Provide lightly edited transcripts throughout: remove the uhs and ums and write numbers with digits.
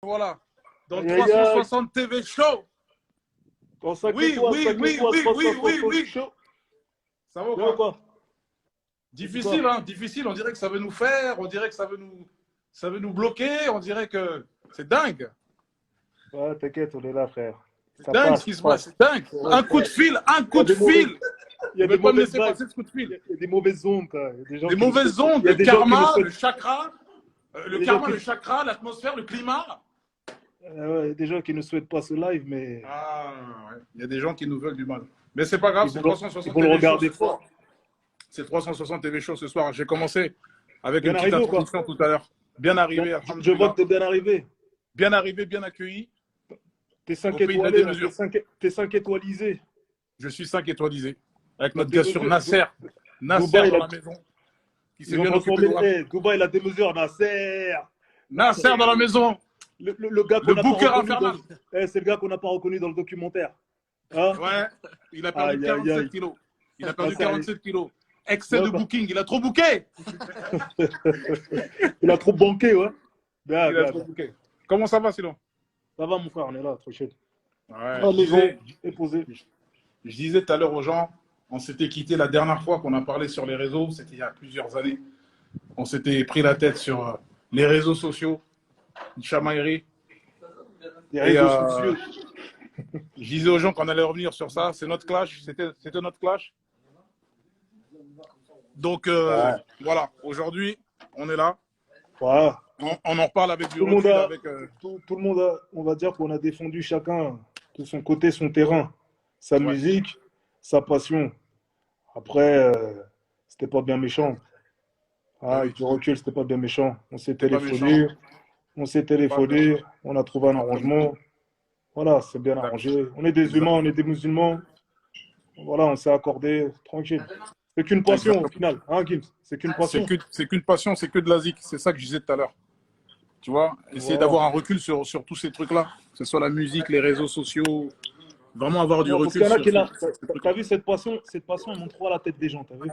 Voilà. Dans le Aïe, aïe, aïe. 360 TV Show. Dans 5 Oui, étoiles, oui, 5 oui, étoiles, oui, oui, oui, 360 oui. show. Ça va ou Tu vois quoi? quoi? Difficile, hein, difficile. On dirait que ça veut nous faire, on dirait que ça veut nous bloquer, on dirait que c'est dingue. Ouais, t'inquiète, on est là, frère. C'est Ça dingue passe, ce qui se ça passe, passe. c'est dingue. Ouais, Un coup de fil, un Il y coup a de des mauvaises, fil. il y Vous a ne des pouvez pas me mauvaises laisser vagues. passer ce coup de fil. Il y a des mauvaises ondes, quoi. Il y a des gens Des qui nous souhaitent, mauvaises ondes, il y a des gens qui nous souhaitent, le karma, il y a des gens qui, le chakra, l'atmosphère, le climat. ouais, il y a des gens qui ne souhaitent pas ce live, mais Ah, ouais. Il y a des gens qui nous veulent du mal. Mais c'est pas grave, ils c'est vont le, ils 360 vont le TV Show regarder ce soir. fort. C'est 360 TV Show ce soir. J'ai commencé avec une Bien petite arrivé ou quoi? introduction tout à l'heure. Bien arrivé, Je vois alhamdoulilah. que t'es bien arrivé. Bien arrivé, bien accueilli T'es 5 au pays de la étoilés, là. démesure. T'es 5 étoilisé. Je suis 5 étoilisé. Avec La notre gars sur démesure. Nasser. Nasser Dubaï, dans la maison. Qui s'est ils ont bien occupé transformé. de moi. Eh, Dubaï, la démesure, Nasser. Nasser dans la maison. Le gars qu'on Le n'a pas booker reconnu infernal. c'est le gars qu'on n'a pas reconnu dans le documentaire. Hein? Ouais, il a perdu Aïe, aïe, 47 aïe. kilos. Il a Ah, perdu ça, 47 kilos. Excès ouais, de quoi. booking. Il a trop booké. Il a trop banqué, ouais. Bien, Il a bien, trop bien. booké. Comment ça va sinon? Ça va, mon frère, on est là, trop chaud. Ouais, Ah, maison, est posée. je disais tout à l'heure aux gens, on s'était quitté la dernière fois qu'on a parlé sur les réseaux, c'était il y a plusieurs années. On s'était pris la tête sur les réseaux sociaux, une chamaillerie. Les Et réseaux sociaux. je disais aux gens qu'on allait revenir sur ça. C'est notre clash, c'était notre clash. Donc Ouais. voilà, aujourd'hui, on est là. Ouais. On en reparle avec du Tout le monde recul. a, Avec, tout le monde a, on va dire qu'on a défendu chacun de son côté son terrain, sa ouais, musique, sa passion. Après, c'était pas bien méchant. bah Ah, avec oui, du recul, c'était pas bien méchant. c'est pas méchant. On s'est Pas méchant. téléphoné, on a trouvé un Exactement. arrangement. Voilà, c'est bien Exact. arrangé. On est des humains, on Exactement. est des musulmans. Voilà, on s'est accordé, tranquille. C'est qu'une passion au Exactement. final, hein, Gims? C'est qu'une passion. C'est qu'une passion, c'est que de la zik. C'est ça que je disais tout à l'heure. Tu vois, essayer Voilà. d'avoir un recul sur tous ces trucs-là, que ce soit la musique, les réseaux sociaux, vraiment avoir du Non, parce qu'il recul y en a qui sur là, ces t'as trucs-là. vu cette passion, elle monte trop à la tête des gens, t'as vu?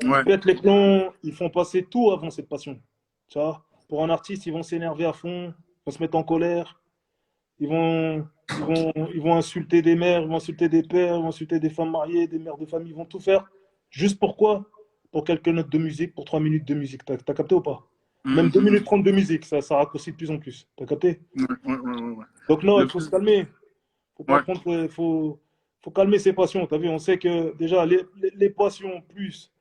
Ils Ouais, pètent les plombs, ils font passer tout avant cette passion. Tu vois? Pour un artiste, ils vont s'énerver à fond, ils vont se mettre en colère, ils vont insulter des mères, ils vont insulter des pères, ils vont insulter des femmes mariées, des mères de famille, ils vont tout faire. Juste pourquoi? Pour quelques notes de musique, pour 3 minutes de musique. T'as capté ou pas? Même 2 minutes 30 de musique, ça raccourcit de plus en plus. T'as capté? ouais, ouais, ouais, ouais. Donc non, Le il faut se plus, calmer. Faut pas ouais, prendre, faut calmer ses passions. T'as vu? On sait que déjà les passions plus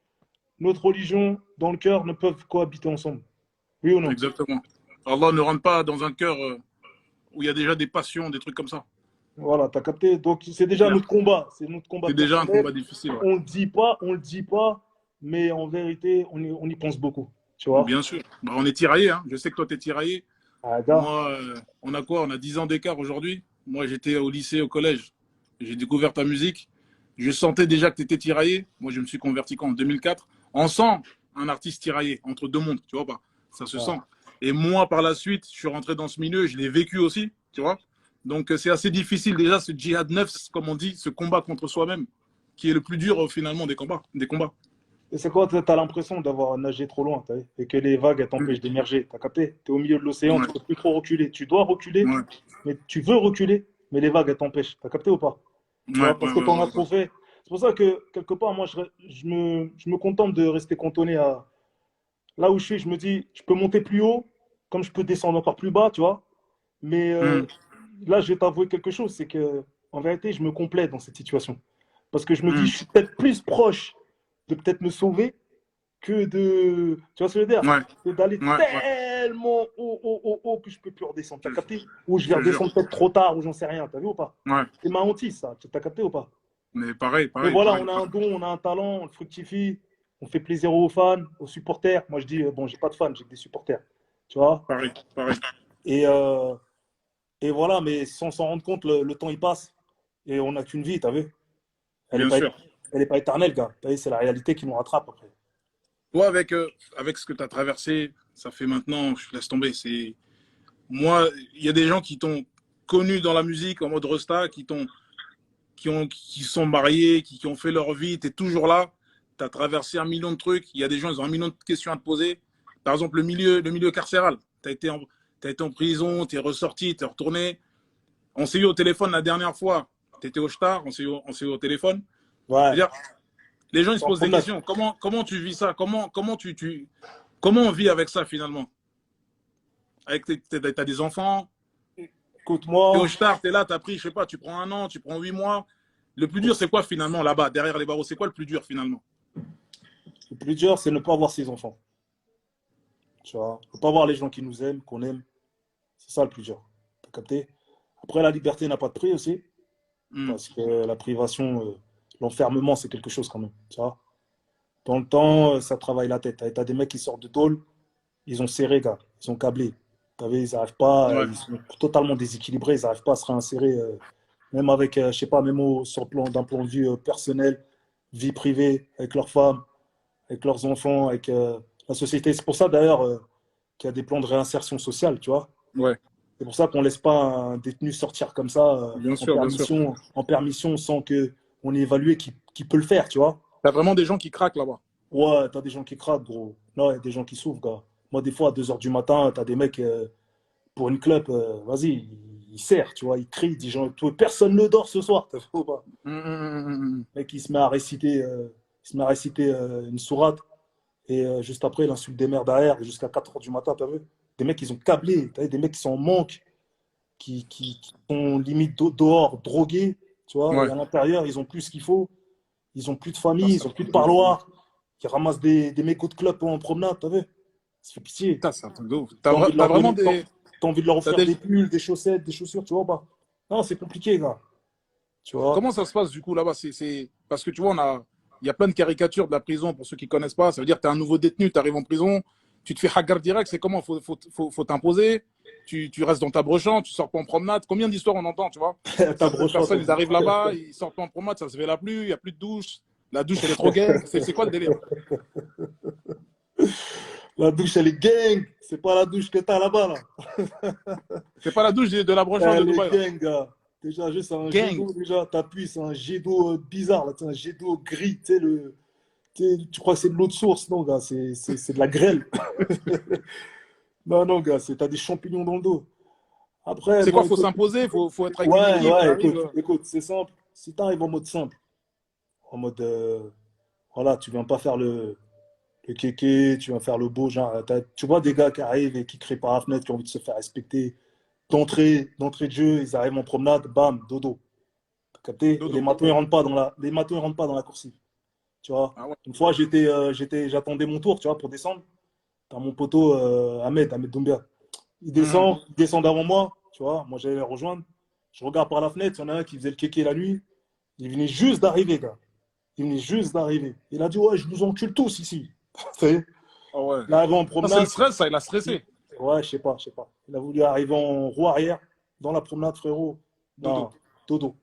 notre religion dans le cœur ne peuvent cohabiter ensemble. Oui ou non? exactement. Allah ne rentre pas dans un cœur où il y a déjà des passions, des trucs comme ça. Voilà, t'as capté. Donc c'est C'est déjà clair. notre combat. C'est notre combat C'est déjà un personnel. combat difficile. Ouais. On le dit pas, mais en vérité, on y pense beaucoup. Tu vois? Bien sûr. Bah, on est tiraillé. Hein. Je sais que toi, tu es tiraillé. Ah, gars. Moi, on a quoi? On a 10 ans d'écart aujourd'hui. Moi, j'étais au lycée, au collège. J'ai découvert ta musique. Je sentais déjà que tu étais tiraillé. Moi, je me suis converti quand en 2004. On sent un artiste tiraillé entre deux mondes, tu vois pas? Ça se sent. Ah. Et moi, par la suite, je suis rentré dans ce milieu, je l'ai vécu aussi, tu vois? Donc, c'est assez difficile déjà, ce djihad neuf, comme on dit, ce combat contre soi-même, qui est le plus dur finalement des combats. Des combats. Et c'est quoi? T'as l'impression d'avoir nagé trop loin, t'as vu? Et que les vagues, elles Mm. t'empêchent d'émerger. T'as capté? T'es au milieu de l'océan, Ouais, tu peux plus trop reculer. Tu dois reculer, ouais, mais tu veux reculer, mais les vagues, elles t'empêchent. T'as capté ou pas? Tu ouais, vois, ouais, parce que ouais, t'en as ouais, trop fait. C'est pour ça que, quelque part, moi, je me contente de rester cantonné à là où je suis. Je me dis, je peux monter plus haut, comme je peux descendre encore plus bas, tu vois. Mais ouais. Mm. là, je vais t'avouer quelque chose, c'est que, en vérité, je me complais dans cette situation. Parce que je me dis, Mm. je suis peut-être plus proche de peut-être me sauver que de. Tu vois ce que je veux dire? Ouais, Que d'aller ouais, ouais. tellement haut que je peux plus redescendre. T'as Je, capté? Ou je je vais te jure. redescendre peut-être trop tard, ou j'en sais rien. T'as vu ou pas? Ouais. C'est ma hantise, ça. T'as capté ou pas? Mais pareil, Mais pareil, voilà, pareil, on a un pareil. don, on a un talent, on le fructifie, on fait plaisir aux fans, aux supporters. Moi, je dis, bon, j'ai pas de fans, j'ai que des supporters. Tu vois? Pareil, pareil. Et, euh, et voilà, mais sans s'en rendre compte, le temps il passe. Et on n'a qu'une vie, t'as vu? Elle n'est Bien pas, sûr. elle est pas éternelle, gars. T'as vu, c'est la réalité qui nous rattrape après. Toi, avec ce que tu as traversé, ça fait maintenant, je laisse tomber. C'est moi, il y a des gens qui t'ont connu dans la musique en mode Resta, qui sont mariés, qui ont fait leur vie. Tu es toujours là. Tu as traversé un million de trucs. Il y a des gens, ils ont un million de questions à te poser. Par exemple, le milieu carcéral. Tu tu été en prison, tu es ressorti, tu es retourné. On s'est eu au téléphone la dernière fois. Tu étais au Star, on s'est eu au téléphone. Ouais. C'est-à-dire, les gens ils se Sans posent des problème. questions. Comment tu vis ça? Comment on vit avec ça finalement? T'as des enfants, Écoute, tu es moi, au Star, tu es là, tu as pris, je sais pas, tu prends 1 an, tu prends 8 mois. Le plus dur, c'est quoi finalement là-bas, derrière les barreaux? C'est quoi le plus dur finalement? le plus dur, c'est ne pas avoir ses enfants. Tu vois, ne pas voir les gens qui nous aiment, qu'on aime. C'est ça le plus dur. T'as capté? Après, la liberté n'a pas de prix aussi, Hmm. parce que la privation, l'enfermement, c'est quelque chose quand même. Tu vois? Dans le temps, ça travaille la tête. T'as des mecs qui sortent de tôle, ils ont serré, gars. Ils ont câblé. T'as vu, ils n'arrivent pas, Ouais. ils sont totalement déséquilibrés, ils n'arrivent pas à se réinsérer, même avec, je sais pas, même sur le plan d'un point de vue personnel, vie privée, avec leurs femmes, avec leurs enfants, avec la société. C'est pour ça d'ailleurs qu'il y a des plans de réinsertion sociale, tu vois. Ouais, C'est pour ça qu'on ne laisse pas un détenu sortir comme ça bien sûr, bien sûr. en permission sans qu'on ait évalué qui peut le faire, tu vois. T'as vraiment des gens qui craquent là-bas. Ouais, t'as des gens qui craquent, gros. Non, il y a des gens qui souffrent, gars. Moi, des fois, à 2 h du matin, t'as des mecs, pour une clope, vas-y, ils serrent, tu vois, ils crient, ils disent, personne ne dort ce soir, t'as vu ou pas? Le mec, il se met à réciter, une sourate, et juste après, il insulte des mères derrière, jusqu'à 4 h du matin, t'as vu? Des mecs, ils ont câblé, t'as vu, des mecs qui sont en manque, qui sont limite dehors, drogués, tu vois, et Ouais. à l'intérieur, ils ont plus ce qu'il faut, ils ont plus de Putain, famille, c'est ils un ont plus de truc de fou. parloir, qui ramassent des mégots de clopes en promenade, t'as vu? Ça fait pitié. Putain, c'est un truc de ouf. T'as envie de T'as leur vraiment donner, des. t'as envie de leur t'as offrir des... des pulls, des chaussettes, des chaussures, tu vois pas? Non, c'est compliqué, gars. Tu vois? Comment ça se passe du coup là-bas? Parce que tu vois, il y a plein de caricatures de la prison pour ceux qui ne connaissent pas. Ça veut dire que tu es un nouveau détenu, tu arrives en prison, tu te fais hagar direct. C'est comment? Faut t'imposer. Tu restes dans ta brochamp, tu sors pas en promenade. Combien d'histoires on entend, tu vois? Ta Certaines brochette, personnes, ils arrivent là-bas, ils sortent pas en promenade, ça se fait la pluie, il n'y a plus de douche. La douche, elle est trop gang. C'est quoi le délire? la douche, elle est gang. C'est pas la douche que t'as là-bas, là. C'est pas la douche de la brochamp de Elle est Dubaï, là. gang, gars. Déjà, juste un jet Gang. d'eau, déjà, t'appuies, c'est un jet d'eau bizarre, là. C'est un jet d'eau gris, tu sais, tu crois que c'est de l'eau de source? Non, gars, c'est de la grêle. Non, non, gars, t'as des champignons dans le dos. Après, C'est bon, quoi? Faut écoute, s'imposer, faut être avec une ouais, équipe, on ouais, arrive. écoute, c'est simple. Si t'arrives en mode simple, en mode, voilà, tu viens pas faire le kéké, tu viens faire le beau, genre, tu vois des gars qui arrivent et qui créent par la fenêtre, qui ont envie de se faire respecter. D'entrée de jeu, ils arrivent en promenade, bam, dodo. T'as capté? Et Dodo. les matons, ils rentrent pas dans la coursive. Tu vois? Ah ouais. Une fois, j'attendais mon tour, tu vois, pour descendre. T'as mon poteau, Ahmed Doumbia. Mhm. Il descend avant moi, tu vois. Moi, j'allais les rejoindre. Je regarde par la fenêtre, il y en a un qui faisait le kéké la nuit. Il venait juste d'arriver, gars. Il venait juste d'arriver. Il a dit, ouais, je vous encule tous ici. Tu sais, Ah ouais. il arrive en Ça, c'est le promenade. stress, ça, il a stressé. Ouais, je sais pas. Il a voulu arriver en roue arrière dans la promenade, frérot. Non, Dodo. dodo.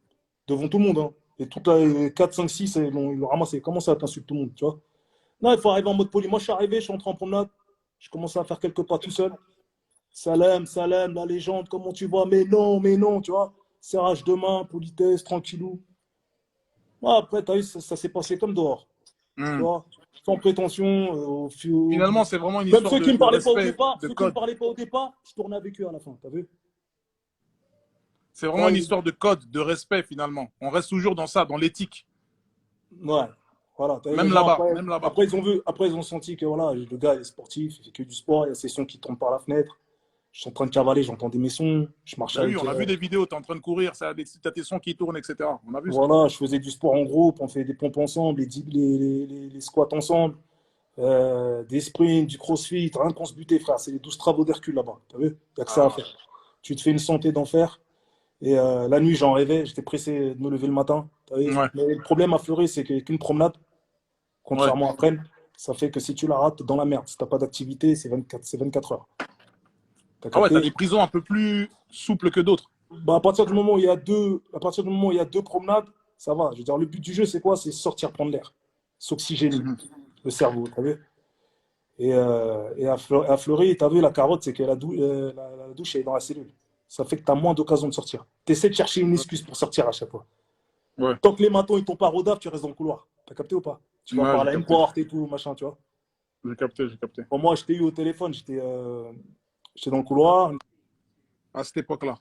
Devant tout le monde, hein. Et toute la 4, 5, 6, ils l'ont ramassé. Comment ça t'insulte tout le monde, tu vois? Non, il faut arriver en mode poli. Moi, je suis arrivé, je suis entré en promenade. Je commençais à faire quelques pas tout seul. Salam, salam, la légende, comment tu vas? Mais non, tu vois. Serrage de main, politesse, tranquillou. Ouais, après, t'as vu, ça s'est passé comme dehors. Tu Mhm. vois, sans prétention, Finalement, c'est vraiment une même histoire ceux qui me de parlaient pas au respect, départ, de code. je tournais avec eux à la fin, t'as vu? C'est vraiment Ça, une histoire de code, de respect, finalement. On reste toujours dans ça, dans l'éthique. ouais, voilà. T'as vu, les Même gens là-bas, après, même là-bas. après ils ont senti que voilà, le gars il est sportif, il fait que du sport, il y a ses sons qui tombent par la fenêtre. Je suis en train de cavaler, j'entendais mes sons, je marchais Bah oui, avec, on a vu des vidéos, tu es en train de courir, t'as tes sons qui tournent, etc. On a vu ça. voilà, je faisais du sport en groupe, on fait des pompes ensemble, les squats ensemble, des sprints, du crossfit, rien qu'on se butait, frère. C'est les 12 travaux d'Hercule là-bas, t'as vu? Il n'y a que ça à Ah, faire. Tu te fais une santé d'enfer. Et la nuit, j'en rêvais, j'étais pressé de me lever le matin. T'as vu. ouais, Mais le problème à Fleury, c'est qu'une promenade, ouais. contrairement à Rennes, ça fait que si tu la rates, dans la merde. Si t'as pas d'activité, c'est 24 heures. T'as Ah ouais, t'as capté? des prisons un peu plus souples que d'autres. Bah, à partir du moment où il y a deux promenades, ça va. Je veux dire, le but du jeu, c'est quoi? C'est sortir prendre l'air, s'oxygéner, Mhm. le cerveau, t'as vu? Et à Fleury, t'as vu, la carotte, c'est que la douche elle est dans la cellule. Ça fait que tu as moins d'occasions de sortir. Tu essaies de chercher une excuse pour sortir à chaque fois. Ouais, Tant que les matons ils t'ont pas rodave, tu restes dans le couloir. T'as capté ou pas? Tu vas ouais, par j'ai la une capté. porte et tout, machin, tu vois. J'ai capté, j'ai capté. Bon, moi, je t'ai eu au téléphone, j'étais dans le couloir. à cette époque-là.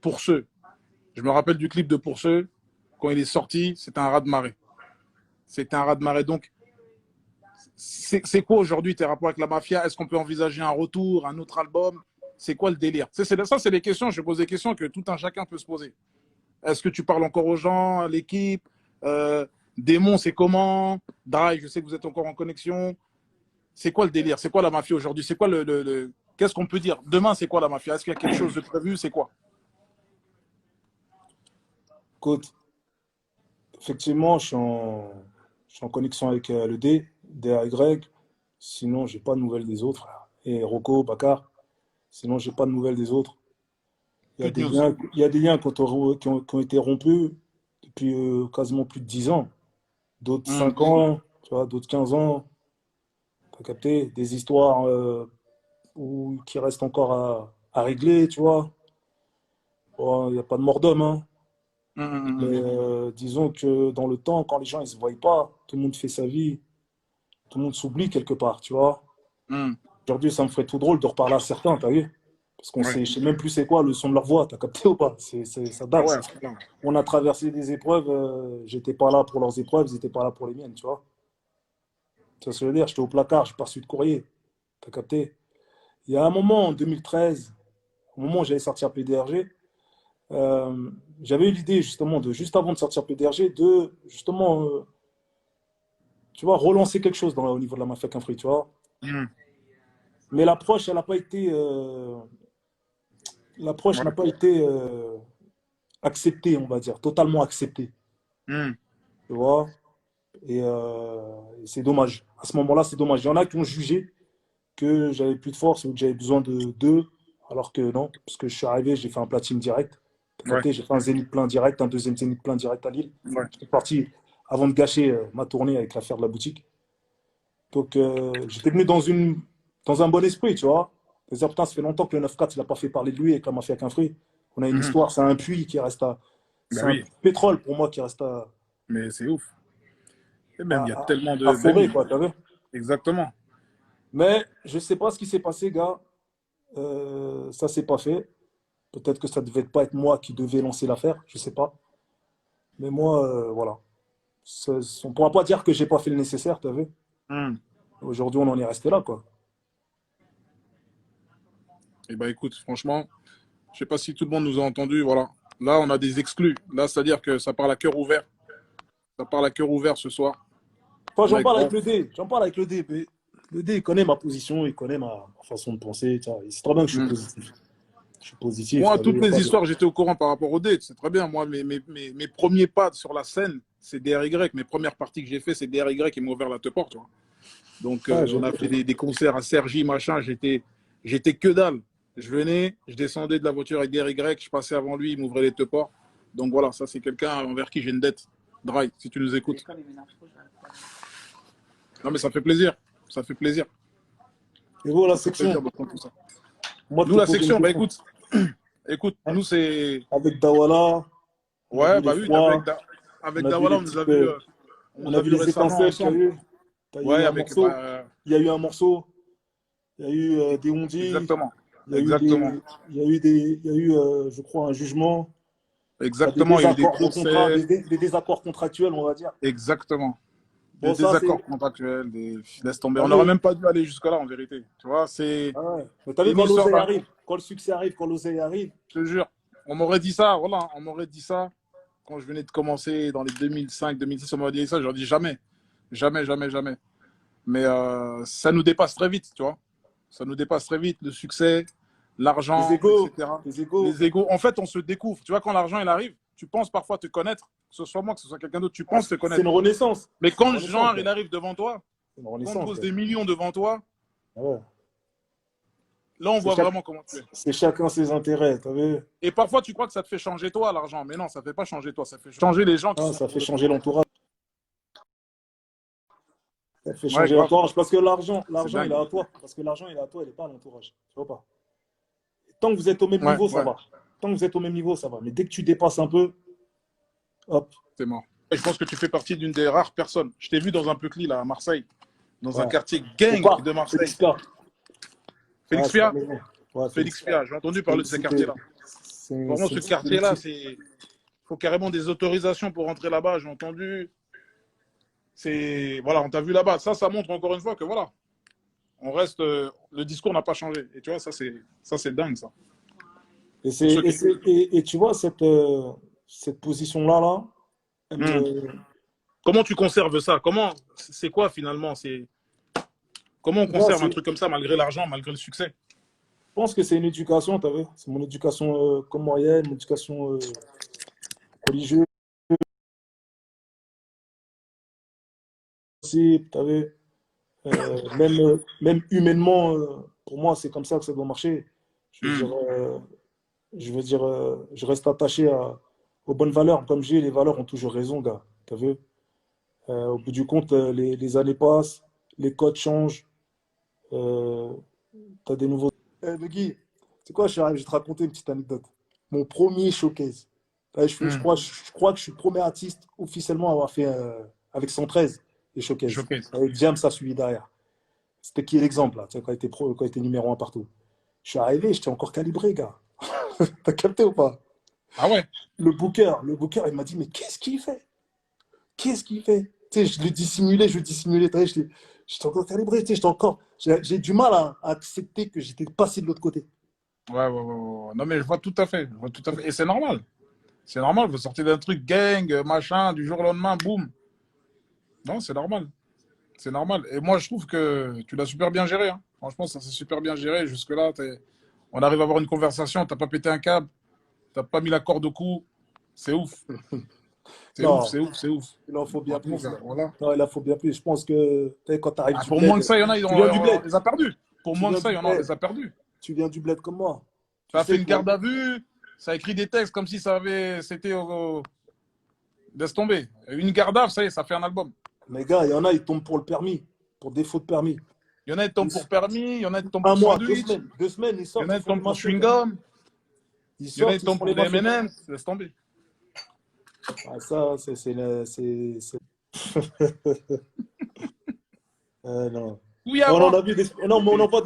Pour ceux. Je me rappelle du clip de Pour ceux. Quand il est sorti, c'était un raz-de-marée. C'était un raz-de-marée. Donc, c'est quoi aujourd'hui tes rapports avec la mafia? Est-ce qu'on peut envisager un retour, un autre album? C'est quoi le délire? Ça, c'est des questions. Je pose des questions que tout un chacun peut se poser. Est-ce que tu parles encore aux gens, à l'équipe? Démon, c'est comment? Drive, je sais que vous êtes encore en connexion. C'est quoi le délire? C'est quoi la mafia aujourd'hui? C'est quoi Qu'est-ce qu'on peut dire? Demain, c'est quoi la mafia? Est-ce qu'il y a quelque chose de prévu? C'est quoi? Écoute, effectivement, je suis en connexion avec le DAY. Sinon, j'ai pas de nouvelles des autres, frère. Et Rocco, Bakar. Sinon, j'ai pas de nouvelles des autres. Plus de news. Il y a des liens qui ont été rompus depuis quasiment plus de 10 ans. D'autres 5 ans, tu vois, d'autres 15 ans. T'as capté? Des histoires qui restent encore à régler, tu vois. Bon, il n'y a pas de mort d'homme, hein. Mais disons que dans le temps, quand les gens ils se voient pas, tout le monde fait sa vie, tout le monde s'oublie quelque part, tu vois. Aujourd'hui, ça me ferait tout drôle de reparler à certains, t'as vu? Parce qu'on sait, je sais même plus c'est quoi le son de leur voix, t'as capté ou pas? Ça Ah date. ouais, On a traversé des épreuves, j'étais pas là pour leurs épreuves, ils étaient pas là pour les miennes, tu vois. Tu vois ce que je veux dire? J'étais au placard, j'ai pas reçu de courrier, t'as capté? Il y a un moment, en 2013, au moment où j'allais sortir PDRG, j'avais eu l'idée justement juste avant de sortir PDRG, de justement, tu vois, relancer quelque chose au niveau de la Mafia Qu'un Fruit, tu vois. Mais l'approche, elle n'a pas été, l'approche n'a pas été acceptée, on va dire, totalement acceptée, tu vois. Et c'est dommage. À ce moment-là, c'est dommage. Il y en a qui ont jugé que j'avais plus de force ou que j'avais besoin de deux, alors que non, parce que je suis arrivé, j'ai fait un platine direct. J'ai fait un zénith plein direct, un deuxième zénith plein direct à Lille. Je suis parti avant de gâcher ma tournée avec l'affaire de la boutique. Donc j'étais venu dans un bon esprit, tu vois. C'est-à-dire, putain, ça fait longtemps que le 9-4, il n'a pas fait parler de lui avec la Mafia Qu'un Fruit. On a une histoire, c'est un puits qui reste à. C'est un pétrole pour moi qui reste mais c'est ouf. Et même, il y a tellement à de. forer, quoi, t'as vu? Exactement. Mais je ne sais pas ce qui s'est passé, gars. Ça s'est pas fait. Peut-être que ça devait pas être moi qui devais lancer l'affaire, je sais pas. Mais moi, voilà. On ne pourra pas dire que j'ai pas fait le nécessaire, t'as vu? Aujourd'hui, on en est resté là, quoi. Eh ben, écoute, franchement, je sais pas si tout le monde nous a entendu. Voilà. Là, on a des exclus. Là, c'est-à-dire que ça parle à cœur ouvert. Ça parle à cœur ouvert ce soir. Enfin, j'en parle avec le D. J'en parle avec le D. Mais le D, il connaît ma position, il connaît ma façon de penser. Il sait très bien que je suis positif. Je suis positif. Moi, toutes les histoires, j'étais au courant par rapport au date. C'est très bien. Moi, mes premiers pas sur la scène, c'est DRY. Mes premières parties que j'ai fait, c'est DRY qui m'a ouvert la porte. Donc, on a fait des concerts à Cergy, machin. J'étais que dalle. Je venais, je descendais de la voiture avec DRY, je passais avant lui, il m'ouvrait les portes. Donc voilà, ça, c'est quelqu'un envers qui j'ai une dette. Dry, si tu nous écoutes. Non, mais ça fait plaisir. Ça fait plaisir. Et vous, la section? Nous, la section, bah écoute. Écoute, nous, c'est. Avec Dawala. Ouais, bah oui, avec Dawala, on nous a vu. On a vu les étincelles qu'il y a eu. Ouais, avec. Il y a eu un morceau. Il y a eu des ondis. Exactement. Il y a eu, je crois, un jugement. Exactement, il y a eu des procès. Des désaccords contractuels, on va dire. Exactement. Des désaccords contractuels, laisse tomber. On n'aurait même pas dû aller jusque-là, en vérité. Tu vois, c'est. Ah ouais. Mais t'as vu, quand l'oseille arrive, quand le succès arrive, quand l'oseille arrive. Je te jure, on m'aurait dit ça, voilà, on m'aurait dit ça quand je venais de commencer dans les 2005, 2006, on m'aurait dit ça, j'aurais dit jamais. Jamais, jamais, jamais. Mais ça nous dépasse très vite, tu vois. Ça nous dépasse très vite, le succès, l'argent, etc. Les égos. En fait, on se découvre. Tu vois, quand l'argent il arrive, tu penses parfois te connaître, que ce soit moi, que ce soit quelqu'un d'autre, tu penses te connaître. C'est une renaissance. Mais quand genre il arrive devant toi, quand on pose des millions devant toi, ouais. Là, on voit vraiment comment tu es. C'est chacun ses intérêts, t'as vu? Et parfois, tu crois que ça te fait changer toi, l'argent. Mais non, ça ne fait pas changer toi. Ça fait changer les gens. Ça fait changer l'entourage. Ça fait changer l'entourage. Parce que l'argent, il est à toi. Parce que l'argent, il est à toi, il n'est pas à l'entourage. Tu vois pas? Tant que vous êtes au même niveau, ça va. Tant que vous êtes au même niveau, ça va. Mais dès que tu dépasses un peu, hop. C'est mort. Et je pense que tu fais partie d'une des rares personnes. Je t'ai vu dans un Peucli, là, à Marseille, dans un quartier gang de Marseille. Félix Pia. Ouais, Félix Félix. Fia, j'ai entendu parler de ce quartier-là. Vraiment, C'est ce une cité de quartier-là, métier. c'est. Il faut carrément des autorisations pour rentrer là-bas, j'ai entendu. C'est. Voilà, on t'a vu là-bas. Ça montre encore une fois que voilà, on reste. Le discours n'a pas changé. Et tu vois, ça, c'est dingue, ça. Pour ceux qui. Et tu vois, cette position-là, là, elle Hmm. me- Comment tu conserves ça? C'est quoi finalement? Comment on là, conserve un truc comme ça malgré l'argent, malgré le succès? je pense que c'est une éducation, tu vu? C'est mon éducation comorienne, mon éducation religieuse aussi, tu vu? Même humainement, pour moi, c'est comme ça que ça doit marcher. Je veux Hmm. dire, je reste attaché aux bonnes valeurs. Comme je dis, les valeurs ont toujours raison, gars. Tu vu? Au bout du compte, les années passent, les codes changent, tu as des nouveaux. Le Guy, c'est quoi, je vais te raconter une petite anecdote. Mon premier showcase. Hmm. Je crois que je suis le premier artiste officiellement à avoir fait avec 113 les showcases. Showcase. Avec James a suivi derrière. C'était qui l'exemple là, tu sais, quand il était numéro un partout. Je suis arrivé, j'étais encore calibré, gars. T'as capté ou pas? Ah ouais? Le booker, il m'a dit, mais qu'est-ce qu'il fait? Qu'est-ce qu'il fait? Tu sais, je le dissimulais. Tu sais, j'étais encore calibré, tu sais, j'ai du mal à accepter que j'étais passé de l'autre côté. Ouais, ouais, ouais, ouais. Non, mais je vois tout à fait. Je vois tout à fait. Et c'est normal. C'est normal. Vous sortez d'un truc gang, machin, du jour au lendemain, boum. Non, c'est normal. C'est normal. Et moi, je trouve que tu l'as super bien géré, hein. Franchement, ça s'est super bien géré. Jusque-là, on arrive à avoir une conversation. T'as pas pété un câble. T'as pas mis la corde au cou. C'est ouf. C'est ouf, Non, c'est ouf, c'est ouf. il en faut bien Bravo, plus. gars. Voilà. Non, il en faut bien plus. Je pense que tu sais, quand tu arrives Ah, du pour moins que bled, ça, il y en a, tu viens du on bled, les a perdus. Pour tu moins que viens ça, du il y en a, on bled, les a perdus. tu viens du bled comme moi. Tu Ça a fait sais une qu'il y a- garde à vue. Ça a écrit des textes comme si c'était laisse tomber. Une garde à vue, ça y est, ça fait un album. Mais gars, il y en a, ils tombent pour le permis, pour défaut de permis. Il y en a qui tombent pour permis, il y en a qui tombent Un pour mois, sandwich, 2 semaines, ils il y en sortent, a ils qui font les tombent pour machettes, hein. chewing-gum, Ils il y en a sortent, qui ils tombent font pour les des machettes. M&M's, laisse tomber. Ah, ça, non. Oui, On en avant. a vu non, mais on envoie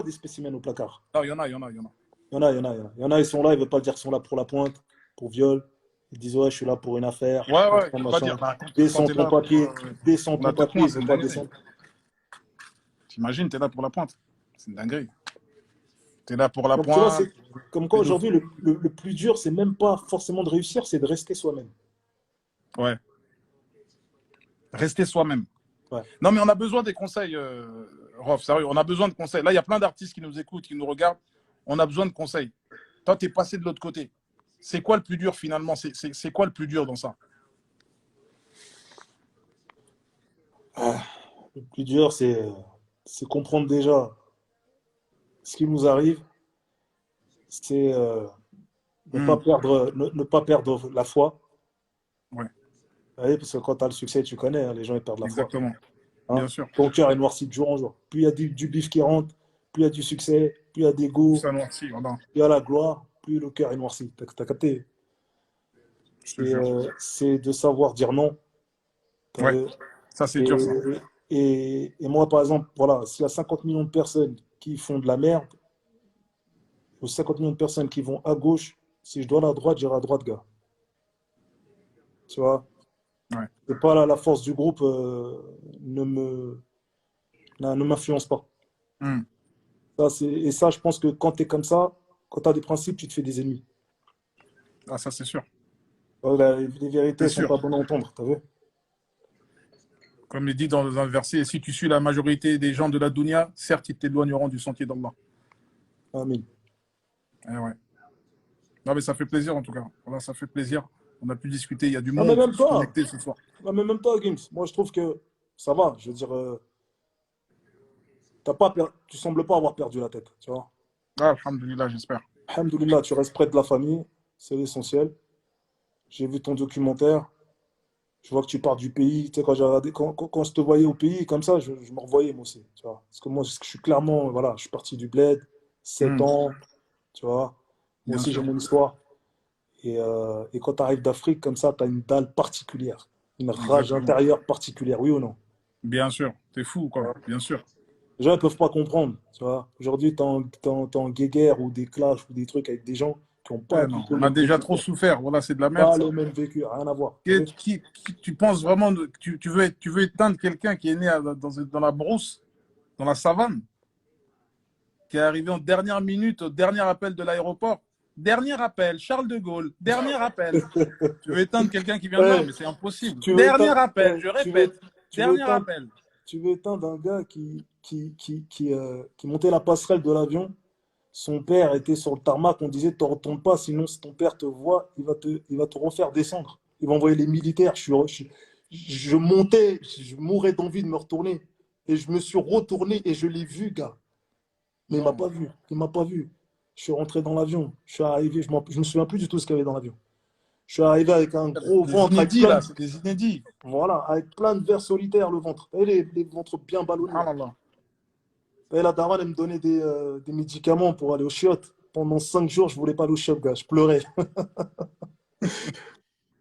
des spécimens au placard. Non, il y en a, il y en a, il y en a. Il y en a, il y en a, il y en a. Il y en a, ils sont là, ils ne veulent pas dire qu'ils sont là pour la pointe, pour viol. Ils disent, ouais, je suis là pour une affaire, Ouais, ouais, machin, faut pas dire. machin. Bah, quand Descends t'es ton là papier, descends pour ton la tête papier, noire, ils ne c'est veulent une pas dinguerie. descendre. T'imagines, t'es là pour la pointe. C'est une dinguerie. T'es là pour la Donc, tu vois, pointe, c'est comme quoi pédophile. aujourd'hui, le plus dur, c'est même pas forcément de réussir, c'est de rester soi-même. Ouais, rester soi-même. Ouais. Non, mais on a besoin des conseils, Rof, sérieux, on a besoin de conseils. Là, il y a plein d'artistes qui nous écoutent, qui nous regardent. On a besoin de conseils. Toi, t'es passé de l'autre côté. C'est quoi le plus dur finalement? C'est quoi le plus dur dans ça? Ah, le plus dur, c'est comprendre déjà ce qui nous arrive, c'est Hmm. ne pas perdre la foi. Ouais, Vous voyez, parce que quand tu as le succès, tu connais, hein, les gens ils perdent la foi. exactement. Hein. Bien sûr. Ton cœur est noirci de jour en jour. Plus il y a du bif qui rentre, plus il y a du succès, plus il y a des go, Ça noircit, voilà. plus il y a la gloire, plus le cœur est noirci. T'as capté? Je te jure. C'est de savoir dire non. T'as Ouais, vu. ça c'est Et, dur ça. et moi, par exemple, voilà, s'il y a 50 millions de personnes qui font de la merde, ou 50 millions de personnes qui vont à gauche, si je dois aller à droite, j'irai à droite, gars. Tu vois? Ouais. C'est pas là, la force du groupe ne m'influence pas. Hmm. Et ça, je pense que quand tu es comme ça, quand tu as des principes, tu te fais des ennemis. Ah, ça c'est sûr. Les vérités C'est ne sont sûr. pas bonnes à entendre, t'as vu? Comme il dit dans un verset, si tu suis la majorité des gens de la dunya, certes, ils t'éloigneront du sentier d'Allah. Amen. Eh ouais. Non, mais ça fait plaisir en tout cas. Voilà, ça fait plaisir. On a pu discuter. Il y a du Non, mais monde même se toi, connecter ce soir. non, mais même toi, Gims, moi je trouve que ça va. Je veux dire, tu sembles pas avoir perdu la tête, tu vois. Ah, alhamdoulilah, j'espère. Alhamdoulilah, tu restes près de la famille, c'est l'essentiel. J'ai vu ton documentaire, je vois que tu pars du pays. Tu sais, quand je te voyais au pays, comme ça, je me revoyais moi aussi, tu vois. Parce que moi, je suis clairement, voilà, je suis parti du bled, 7 Hmm. ans, tu vois. Moi Bien aussi, j'ai sûr. mon histoire. Et quand tu arrives d'Afrique comme ça, tu as une dalle particulière, une rage Exactement. intérieure particulière, oui ou non? Bien sûr. T'es fou, quoi. Bien sûr. Les gens ne peuvent pas comprendre, tu vois. Aujourd'hui, t'es en guéguerre ou des clashs ou des trucs avec des gens qui n'ont pas Ouais, du non, tout le on a même déjà vécu. trop souffert. Voilà, c'est de la merde, Pas ça. le même vécu, rien à voir. T'as vu? Tu penses vraiment, tu veux éteindre quelqu'un qui est né dans la brousse, dans la savane, qui est arrivé en dernière minute, au dernier appel de l'aéroport. Dernier appel, Charles de Gaulle, dernier appel. Tu veux éteindre quelqu'un qui vient de là, Ouais, mais c'est impossible. tu veux Dernier éteindre, appel, ouais, je répète, tu veux dernier éteindre, appel. tu veux éteindre un gars qui montait la passerelle de l'avion. Son père était sur le tarmac. On disait, ne retourne pas, sinon si ton père te voit, il va te refaire descendre. Il va envoyer les militaires. Je montais, je mourais d'envie de me retourner. Et je me suis retourné et je l'ai vu, gars. Mais il m'a Non, pas vu. Il m'a pas vu. Je suis rentré dans l'avion. Je suis arrivé, je me souviens plus du tout ce qu'il y avait dans l'avion. Je suis arrivé avec un gros des ventre, avec inédits, plein là, de, c'est des inédits. voilà, avec plein de vers solitaires, le ventre. Et les ventres bien ballonnés, Ah là. là là. Et la daronne, elle me donnait des médicaments pour aller au chiottes. Pendant 5 jours, je voulais pas aller au chiottes, gars. Je pleurais.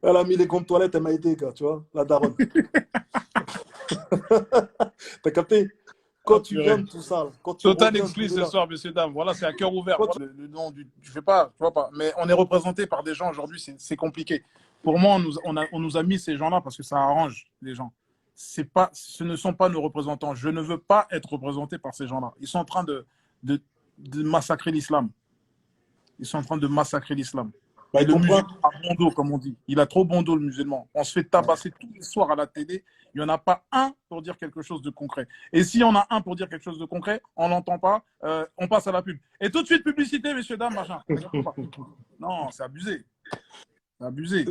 Elle a mis les gants de toilette, elle m'a aidé, gars, tu vois, la daronne. T'as capté? Quand Ah, tu viens purée. de tout ça, là, quand tu Total reviens de exclu tout ce là, soir, messieurs, dames. Voilà, c'est à cœur ouvert. quand tu... Voilà, le nom du. Je fais pas, tu vois pas. Mais on est représenté par des gens aujourd'hui, c'est compliqué. Pour moi, on nous a mis ces gens-là parce que ça arrange les gens. Ce ne sont pas nos représentants. Je ne veux pas être représenté par ces gens-là. Ils sont en train de massacrer l'islam. Ils sont en train de massacrer l'islam. Bah, Et il le comprend. musulman a bon dos, comme on dit. Il a trop bon dos, le musulman. On se fait tabasser tous les soirs à la télé. Il n'y en a pas un pour dire quelque chose de concret. Et s'il y en a un pour dire quelque chose de concret, on n'entend pas, on passe à la pub. Et tout de suite, publicité, messieurs, dames, machin. Non, c'est abusé. C'est abusé.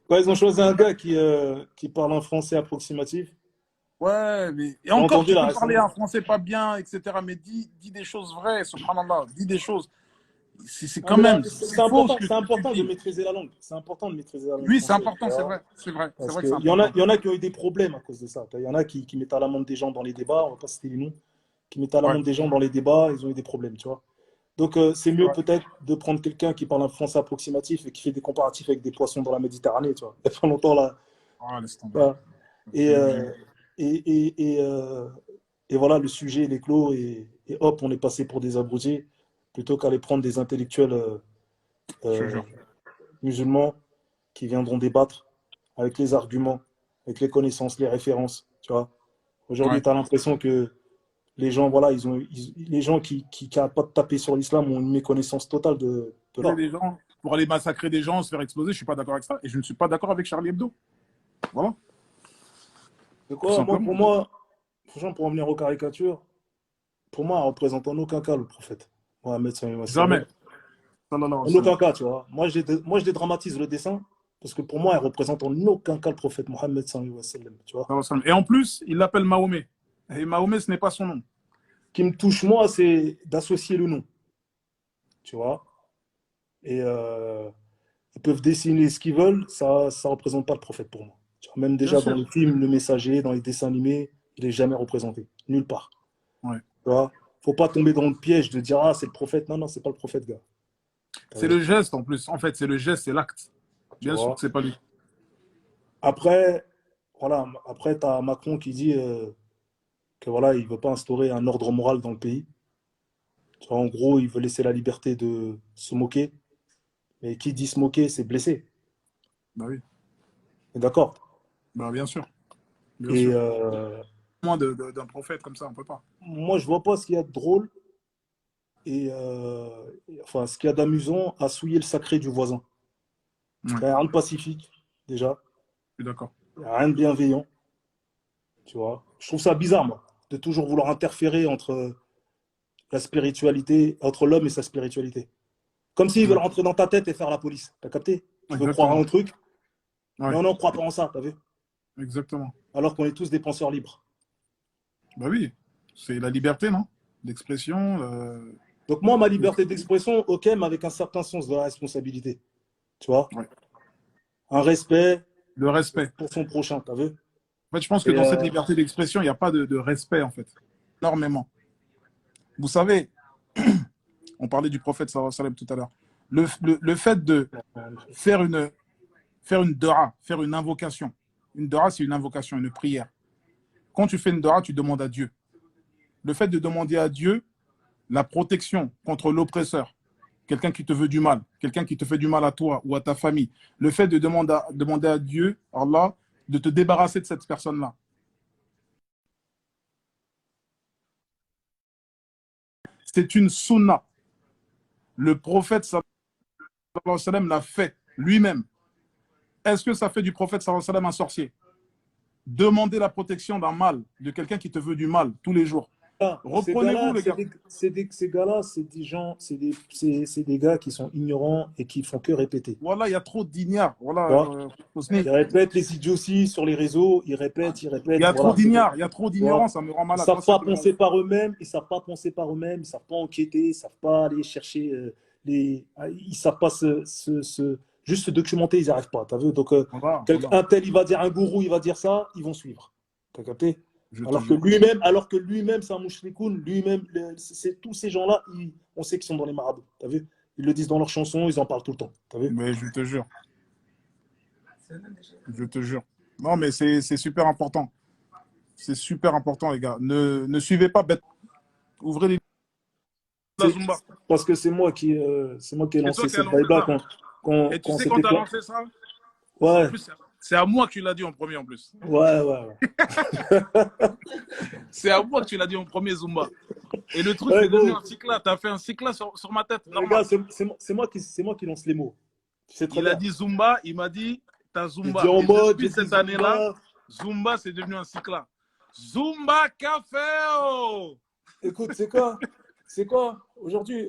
Quand ils ont choisi un gars qui parle un français approximatif, Ouais, mais... Et j'ai encore, entendu tu là peux parler récemment. un français pas bien, etc. Mais dis des choses vraies, subhanallah. Dis des choses. C'est Ah, quand mais même, c'est c'est faux important, ce que c'est tu important de dis. maîtriser la langue. C'est important de maîtriser la langue Oui, c'est française, tu important, c'est vois. vrai. C'est vrai. C'est Parce vrai que c'est qu'il important. y en a qui ont eu des problèmes à cause de ça. Il y en a qui mettent à l'amende des gens dans les débats, on va pas citer les noms, qui mettent à Ouais, l'amende des gens dans les débats, ils ont eu des problèmes, tu vois. Donc c'est c'est mieux vrai. peut-être de prendre quelqu'un qui parle un français approximatif et qui fait des comparatifs avec des poissons dans la Méditerranée, tu vois. Il y a pas longtemps là. Oh, laisse tomber. Voilà. Et, C'est- et voilà, le sujet il est clos et hop, on est passé pour des abrutis plutôt qu'aller prendre des intellectuels Je te euh, jure. musulmans qui viendront débattre avec les arguments, avec les connaissances, les références, tu vois. Aujourd'hui, Ouais. tu as l'impression que les gens, voilà, les gens qui n'arrêtent pas de taper sur l'islam ont une méconnaissance totale de Tuer l'art. des gens, pour aller massacrer des gens, se faire exploser, je suis pas d'accord avec ça. Et je ne suis pas d'accord avec Charlie Hebdo. Voilà, De tout quoi, simplement. pour moi, franchement, pour revenir aux caricatures, pour moi, elle ne représente en aucun cas le prophète. Mohammed sallallahu alayhi wa sallam. Jamais. Sallallahu alayhi wa En sallam. aucun cas, tu vois. Moi, je dédramatise le dessin parce que pour moi, elle représente en aucun cas le prophète Mohammed sallallahu alayhi wa sallam, tu vois. Sallallahu alayhi wa sallam. Et en plus, il l'appelle Mahomet. Et Mahomet, ce n'est pas son nom. Ce qui me touche, moi, c'est d'associer le nom, tu vois. Et ils peuvent dessiner ce qu'ils veulent, ça ne représente pas le prophète pour moi. Tu vois, même Bien déjà dans sûr. les films, le messager, dans les dessins animés, il n'est jamais représenté, nulle part. Ouais. Tu vois, faut pas tomber dans le piège de dire ah c'est le prophète. Non, non, c'est pas le prophète, gars. T'as C'est vu. le geste en plus. En fait, c'est le geste, c'est l'acte. Tu Bien sûr vois. que c'est pas lui. Après, voilà, après, tu as Macron qui dit que voilà, il veut pas instaurer un ordre moral dans le pays. Tu vois, en gros, il veut laisser la liberté de se moquer. Mais qui dit se moquer, c'est blessé. Bah oui. D'accord. Bah bien sûr. Bien Et sûr. Moins d'un prophète comme ça, on peut pas. moi, je vois pas ce qu'il y a de drôle enfin, ce qu'il y a d'amusant à souiller le sacré du voisin. Ouais, Il n'y a rien de pacifique, déjà. je suis d'accord. Il n'y a rien de bienveillant, tu vois. Je trouve ça bizarre, moi, de toujours vouloir interférer entre la spiritualité, entre l'homme et sa spiritualité. Comme s'ils veulent Ouais. rentrer dans ta tête et faire la police. T'as capté? Tu veux croire à Exactement. un truc, Ouais, non, non, crois pas en ça, t'as vu? exactement. Alors qu'on est tous des penseurs libres. Bah oui. C'est la liberté, non? D'expression. Donc moi, ma liberté d'expression, ok, mais avec un certain sens de la responsabilité. Tu vois? Ouais. Un respect Le respect. pour son prochain, t'as vu? En fait, je pense que Et dans cette liberté d'expression, il n'y a pas de respect, en fait. Énormément. Vous savez, on parlait du prophète sallallahu alayhi wa sallam tout à l'heure. Le fait de faire une dua, faire une invocation. Une dua, c'est une invocation, une prière. Quand tu fais une dua, tu demandes à Dieu. le fait de demander à Dieu la protection contre l'oppresseur, quelqu'un qui te veut du mal, quelqu'un qui te fait du mal à toi ou à ta famille, le fait de demander à Dieu, Allah, de te débarrasser de cette personne-là. C'est une sunna. Le prophète sallallahu alayhi wa sallam l'a fait lui-même. Est-ce que ça fait du prophète sallallahu alayhi wa sallam un sorcier? Demander la protection d'un mal, de quelqu'un qui te veut du mal tous les jours. Reprenez-vous, les gars. Ces gars-là, c'est des gens, c'est des gars qui sont ignorants et qui font que répéter. Voilà, il y a trop d'ignares. Voilà, ils répètent les idioties sur les réseaux, ils répètent. Il y a trop d'ignares, il y a trop d'ignorance, ça me rend malade. Ils ne savent pas penser par eux-mêmes, ils ne savent pas penser par eux-mêmes, ils ne savent pas enquêter, ils ne savent pas aller chercher ils ne savent pas juste se documenter, ils n'y arrivent pas. T'as vu? Donc, un tel, il va dire, un gourou, il va dire ça, ils vont suivre. T'as capté? Alors que lui-même, c'est un mouchrikoun, lui-même, tous ces gens-là, on sait qu'ils sont dans les marabouts. T'as vu? Ils le disent dans leurs chansons, ils en parlent tout le temps. T'as vu? Mais je te jure. Je te jure. Non, mais c'est super important. C'est super important, les gars. Ne suivez pas bête. Ouvrez les. Parce que c'est moi qui ai lancé cette baïba quand et tu sais quand tu as lancé ça? Ouais. C'est à moi que tu l'as dit en premier en plus. Ouais. C'est à moi que tu l'as dit en premier, Zumba. Et le truc, c'est devenu un cycla. Tu as fait un cycla sur ma tête. Gars, c'est moi qui lance les mots. Il a dit Zumba, il m'a dit ta Zumba. En mode, depuis cette année-là, Zumba, c'est devenu un cycla. Zumba Café. Écoute, c'est quoi aujourd'hui,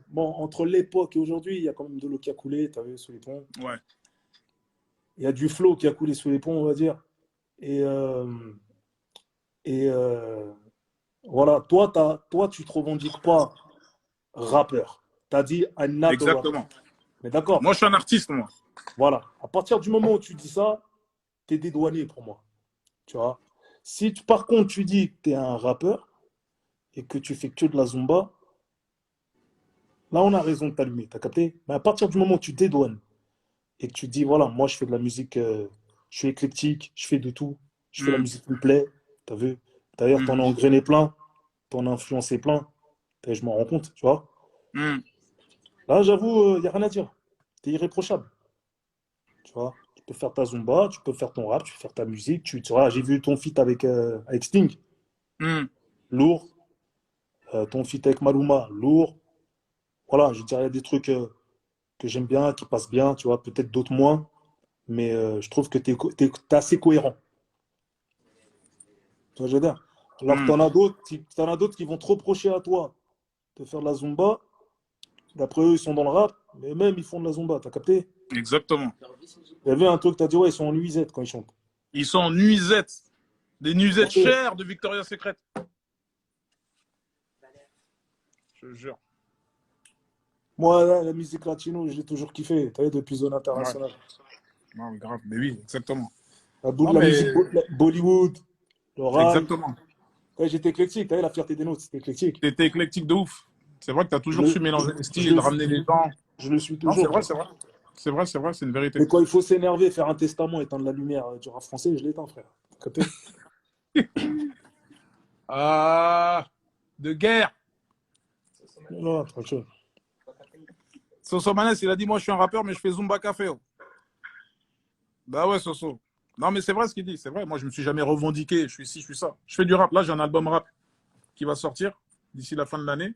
bon, entre l'époque et aujourd'hui, il y a quand même de l'eau qui a coulé, tu as vu, sous les ponts. Ouais. Il y a du flow qui a coulé sous les ponts, on va dire. Et voilà, toi, tu te revendiques pas rappeur. Tu as dit I'm not Exactement. Rapper. Mais d'accord. Moi, je suis un artiste, moi. Voilà. À partir du moment où tu dis ça, tu es dédouané pour moi. Tu vois. Si par contre, tu dis que tu es un rappeur et que tu fais que de la Zumba, là, on a raison de t'allumer. Tu as capté? Mais à partir du moment où tu dédouanes et que tu dis, voilà, moi, je fais de la musique, je suis éclectique, je fais de tout, je fais la musique qui me plaît, tu as vu? D'ailleurs, tu en as engrainé plein, tu en as influencé plein, et je m'en rends compte, tu vois? Là, j'avoue, il n'y a rien à dire. Tu es irréprochable. Tu vois? Tu peux faire ta Zumba, tu peux faire ton rap, tu peux faire ta musique. Tu vois, j'ai vu ton feat avec Sting. Lourd. Ton feat avec Maluma, lourd. Voilà, je dirais des trucs que j'aime bien, qui passent bien, tu vois, peut-être d'autres moins, mais je trouve que tu es assez cohérent. Tu vois, je veux dire. Alors que t'en as d'autres qui vont te reprocher à toi de faire de la Zumba. D'après eux, ils sont dans le rap, mais même ils font de la Zumba, t'as capté? Exactement. Il y avait un truc, t'as dit, ouais, ils sont en nuisette quand ils chantent. Ils sont en nuisettes. Des nuisettes chères de Victoria's Secret. Je te jure. Moi, la musique latino, je l'ai toujours kiffé, tu sais, depuis Zone Internationale. Ouais. Non, mais grave, mais oui, exactement. La musique Bollywood, le rap. Exactement. Ouais, j'étais éclectique, tu sais, la fierté des nôtres, c'était éclectique. T'étais éclectique de ouf. C'est vrai que tu as toujours su mélanger les styles, ramener les gens. Je le suis toujours. Non, c'est vrai. C'est une vérité. Mais quand il faut s'énerver, faire un testament, éteindre la lumière du rap français, je l'éteins, frère. De guerre. Non, tranquille. Soso Manes, il a dit, moi je suis un rappeur, mais je fais Zumba Café. Bah ouais, Soso. Non, mais c'est vrai ce qu'il dit. C'est vrai, moi je me suis jamais revendiqué. Je suis ci, je suis ça. Je fais du rap. Là, j'ai un album rap qui va sortir d'ici la fin de l'année.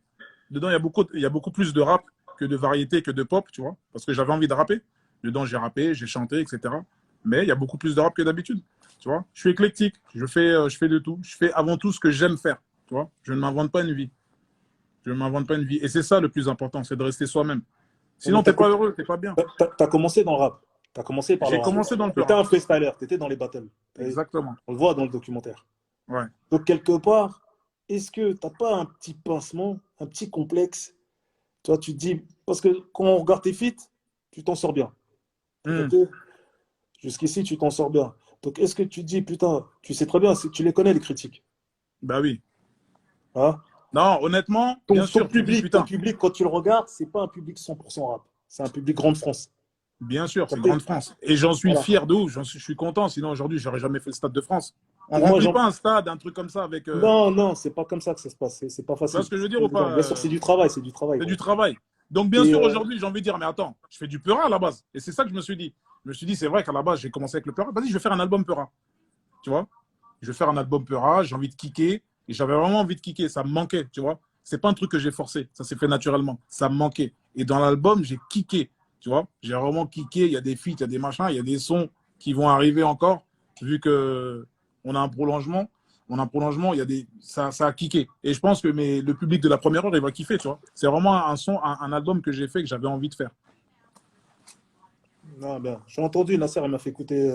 Dedans, il y a beaucoup plus de rap que de variété, que de pop, tu vois. Parce que j'avais envie de rapper. Dedans, j'ai rappé, j'ai chanté, etc. Mais il y a beaucoup plus de rap que d'habitude. Tu vois, je suis éclectique. Je fais de tout. Je fais avant tout ce que j'aime faire. Tu vois, je ne m'invente pas une vie. Et c'est ça le plus important, c'est de rester soi-même. Sinon, tu n'es pas heureux, tu n'es pas bien. Tu as commencé dans le rap. Tu as commencé par le rap. J'ai commencé dans le rap. Tu étais un freestyler, tu étais dans les battles. Exactement. On le voit dans le documentaire. Ouais. Donc, quelque part, est-ce que tu n'as pas un petit pincement, un petit complexe? Tu vois, tu te dis, parce que quand on regarde tes feats, tu t'en sors bien. Jusqu'ici, tu t'en sors bien. Donc, est-ce que tu te dis, putain, tu sais très bien, tu les connais, les critiques? Bah oui. Hein? Non, honnêtement, bien sûr. Ton public, quand tu le regardes, c'est pas un public 100% rap. C'est un public Grande France. Bien sûr, c'est Grande France. Et j'en suis fier de ouf. Je suis content. Sinon, aujourd'hui, je n'aurais jamais fait le Stade de France. On moi, remplit pas un stade, un truc comme ça avec. non, non, c'est pas comme ça que ça se passe. C'est pas Tu vois facile. ce que je veux dire ou pas? Bien sûr, c'est du travail, c'est du travail, C'est du gros. travail. Donc, bien Et sûr, aujourd'hui, j'ai envie de dire, mais attends, je fais du Peura à la base. Et c'est ça que je me suis dit. Je me suis dit, c'est vrai qu'à la base, j'ai commencé avec le Peura. Vas-y, je vais faire un album Peura. Tu vois? Je vais faire un album Peura, j'ai envie de kicker. Et j'avais vraiment envie de kicker. Ça me manquait, tu vois? C'est pas un truc que j'ai forcé. Ça s'est fait naturellement. Ça me manquait. Et dans l'album, j'ai kické. Tu vois? J'ai vraiment kické. Il y a des feats, il y a des machins, il y a des sons qui vont arriver encore, vu que on a un prolongement. On a un prolongement, il y a des, ça a kické. Et je pense que le public de la première heure, il va kiffer, tu vois. C'est vraiment un son, un album que j'ai fait, que j'avais envie de faire. Ah, ben, j'ai entendu, Nasser, elle m'a fait écouter